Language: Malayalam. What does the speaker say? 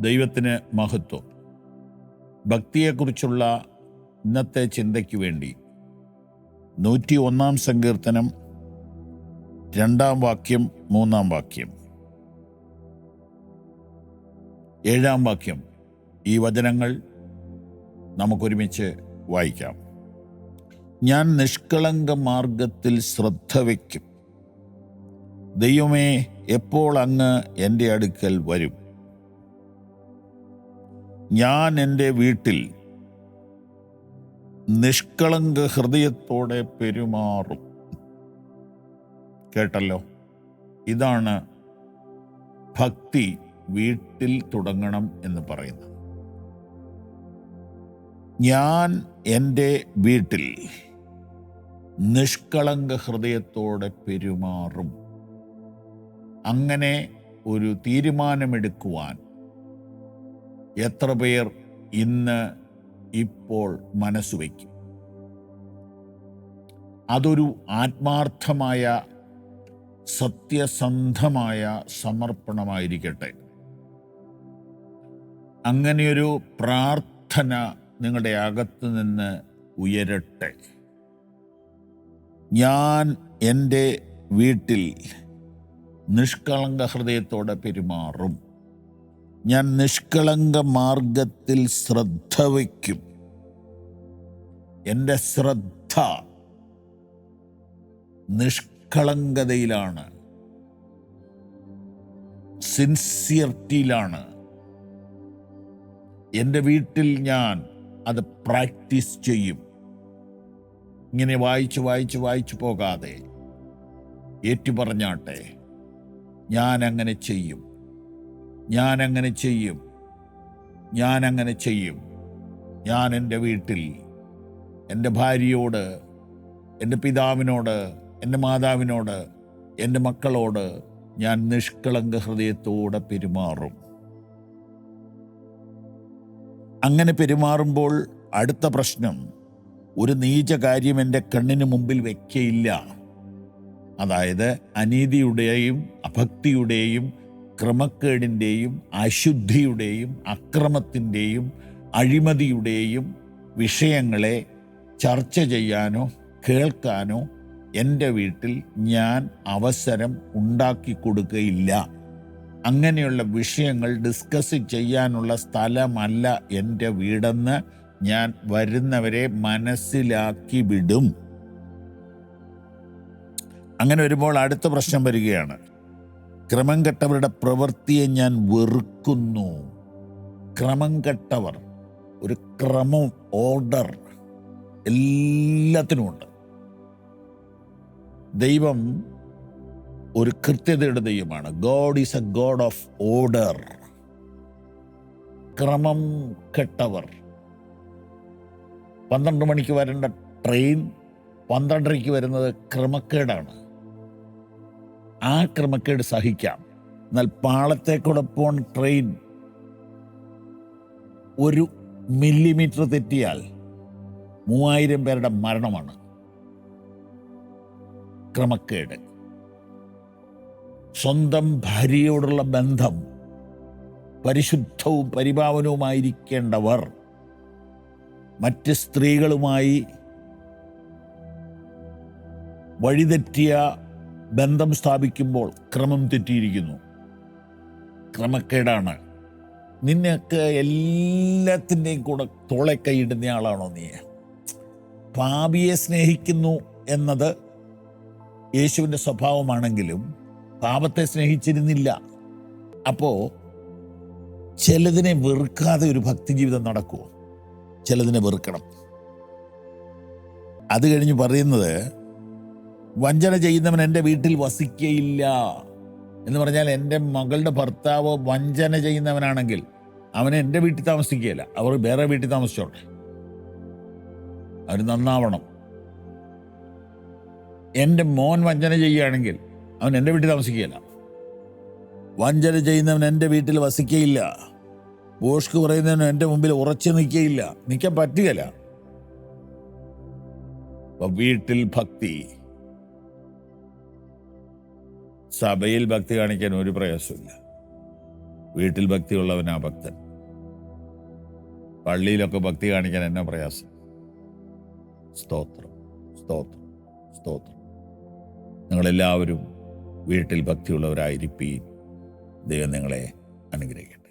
ദൈവത്തിന് മഹത്വം. ഭക്തിയെക്കുറിച്ചുള്ള ഇന്നത്തെ ചിന്തയ്ക്ക് വേണ്ടി 101 സങ്കീർത്തനം 2 വാക്യം 3 വാക്യം 7 വാക്യം, ഈ വചനങ്ങൾ നമുക്കൊരുമിച്ച് വായിക്കാം. ഞാൻ നിഷ്കളങ്ക മാർഗത്തിൽ ശ്രദ്ധ വയ്ക്കും. ദൈവമേ, എപ്പോൾ അങ്ങ് എൻ്റെ അടുക്കൽ വരും? ഞാൻ എൻ്റെ വീട്ടിൽ നിഷ്കളങ്ക ഹൃദയത്തോടെ പെരുമാറും. കേട്ടല്ലോ, ഇതാണ് ഭക്തി വീട്ടിൽ തുടങ്ങണം എന്ന് പറയുന്നത്. ഞാൻ എൻ്റെ വീട്ടിൽ നിഷ്കളങ്ക ഹൃദയത്തോടെ പെരുമാറും. അങ്ങനെ ഒരു തീരുമാനമെടുക്കുവാൻ എത്ര പേർ ഇപ്പോൾ മനസ്സുവയ്ക്കും? അതൊരു ആത്മാർത്ഥമായ സത്യസന്ധമായ സമർപ്പണമായിരിക്കട്ടെ. അങ്ങനെയൊരു പ്രാർത്ഥന നിങ്ങളുടെ അകത്ത് നിന്ന് ഉയരട്ടെ. ഞാൻ എൻ്റെ വീട്ടിൽ നിഷ്കളങ്ക ഹൃദയത്തോടെ പെരുമാറും. ഞാൻ നിഷ്കളങ്ക മാർഗത്തിൽ ശ്രദ്ധ വയ്ക്കും. എൻ്റെ ശ്രദ്ധ നിഷ്കളങ്കതയിലാണ്, സിൻസിയറിറ്റിയിലാണ്. എൻ്റെ വീട്ടിൽ ഞാൻ അത് പ്രാക്ടീസ് ചെയ്യും. ഇങ്ങനെ വായിച്ചു പോകാതെ ഏറ്റുപറഞ്ഞാട്ടെ, ഞാനങ്ങനെ ചെയ്യും, ഞാനങ്ങനെ ചെയ്യും, ഞാനങ്ങനെ ചെയ്യും. ഞാൻ എൻ്റെ വീട്ടിൽ എൻ്റെ ഭാര്യയോട്, എൻ്റെ പിതാവിനോട്, എൻ്റെ മാതാവിനോട്, എൻ്റെ മക്കളോട് ഞാൻ നിഷ്കളങ്ക ഹൃദയത്തോടെ പെരുമാറും. അങ്ങനെ പെരുമാറുമ്പോൾ അടുത്ത പ്രശ്നം, ഒരു നീച കാര്യം എൻ്റെ കണ്ണിന് മുമ്പിൽ വയ്ക്കയില്ല. അതായത് അനീതിയുടെയും അഭക്തിയുടെയും ക്രമക്കേടിൻ്റെയും അശുദ്ധിയുടെയും അക്രമത്തിൻ്റെയും അഴിമതിയുടെയും വിഷയങ്ങളെ ചർച്ച ചെയ്യാനോ കേൾക്കാനോ എൻ്റെ വീട്ടിൽ ഞാൻ അവസരം ഉണ്ടാക്കി കൊടുക്കുകയില്ല. അങ്ങനെയുള്ള വിഷയങ്ങൾ ഡിസ്കസ് ചെയ്യാനുള്ള സ്ഥലമല്ല എൻ്റെ വീടെന്ന് ഞാൻ വരുന്നവരെ മനസ്സിലാക്കി വിടും. അങ്ങനെ വരുമ്പോൾ അടുത്ത പ്രശ്നം വരികയാണ്. ക്രമം കെട്ടവരുടെ പ്രവൃത്തിയെ ഞാൻ വെറുക്കുന്നു. ക്രമം കെട്ടവർ, ഒരു ക്രമം, ഓർഡർ എല്ലാത്തിനുമുണ്ട്. ദൈവം ഒരു കൃത്യതയുടെ ദൈവമാണ്. God is A God of order. ക്രമം കെട്ടവർ, 12 മണിക്ക് വരേണ്ട ട്രെയിൻ 12:30 വരുന്നത് ക്രമക്കേടാണ്. ആ ക്രമക്കേട് സഹിക്കാം. എന്നാൽ പാളത്തേക്കൂടെ പോൺ ട്രെയിൻ 1 മില്ലിമീറ്റർ തെറ്റിയാൽ 3000 പേരുടെ മരണമാണ്. ക്രമക്കേട്. സ്വന്തം ഭാര്യയോടുള്ള ബന്ധം പരിശുദ്ധവും പരിപാവനവുമായിരിക്കേണ്ടവർ മറ്റ് സ്ത്രീകളുമായി വഴിതെറ്റിയ ബന്ധം സ്ഥാപിക്കുമ്പോൾ ക്രമം തെറ്റിയിരിക്കുന്നു. ക്രമക്കേടാണ്. നിന്നെയൊക്കെ എല്ലാത്തിൻ്റെയും കൂടെ തോളെ കൈയിടുന്ന ആളാണോ നീ? പാപിയെ സ്നേഹിക്കുന്നു എന്നത് യേശുവിൻ്റെ സ്വഭാവമാണെങ്കിലും പാപത്തെ സ്നേഹിച്ചിരുന്നില്ല. അപ്പോൾ ചിലതിനെ വെറുക്കാതെ ഒരു ഭക്തിജീവിതം നടക്കുമോ? ചിലതിനെ വെറുക്കണം. അത് കഴിഞ്ഞ് പറയുന്നത്, വഞ്ചന ചെയ്യുന്നവൻ എൻ്റെ വീട്ടിൽ വസിക്കയില്ല എന്ന് പറഞ്ഞാൽ, എൻ്റെ മകളുടെ ഭർത്താവ് വഞ്ചന ചെയ്യുന്നവനാണെങ്കിൽ അവനെ എൻ്റെ വീട്ടിൽ താമസിക്കുകയില്ല. അവർ വേറെ വീട്ടിൽ താമസിച്ചോട്ടെ, അവർ നന്നാവണം. എൻ്റെ മോൻ വഞ്ചന ചെയ്യുകയാണെങ്കിൽ അവൻ എൻ്റെ വീട്ടിൽ താമസിക്കുകയില്ല. വഞ്ചന ചെയ്യുന്നവൻ എൻ്റെ വീട്ടിൽ വസിക്കയില്ല. ബോഷ്ക്ക് പറയുന്നവൻ എൻ്റെ മുമ്പിൽ ഉറച്ചു നിൽക്കുകയില്ല. നിൽക്കാൻ പറ്റുകയില്ല. വീട്ടിൽ ഭക്തി, സഭയിൽ ഭക്തി കാണിക്കാൻ ഒരു പ്രയാസമില്ല. വീട്ടിൽ ഭക്തിയുള്ളവനാ ഭക്തൻ. പള്ളിയിലൊക്കെ ഭക്തി കാണിക്കാൻ എന്നാ പ്രയാസം. സ്തോത്രം, സ്തോത്രം, സ്തോത്രം. നിങ്ങളെല്ലാവരും വീട്ടിൽ ഭക്തിയുള്ളവരായിരിപ്പീൻ. ദൈവം നിങ്ങളെ അനുഗ്രഹിക്കട്ടെ.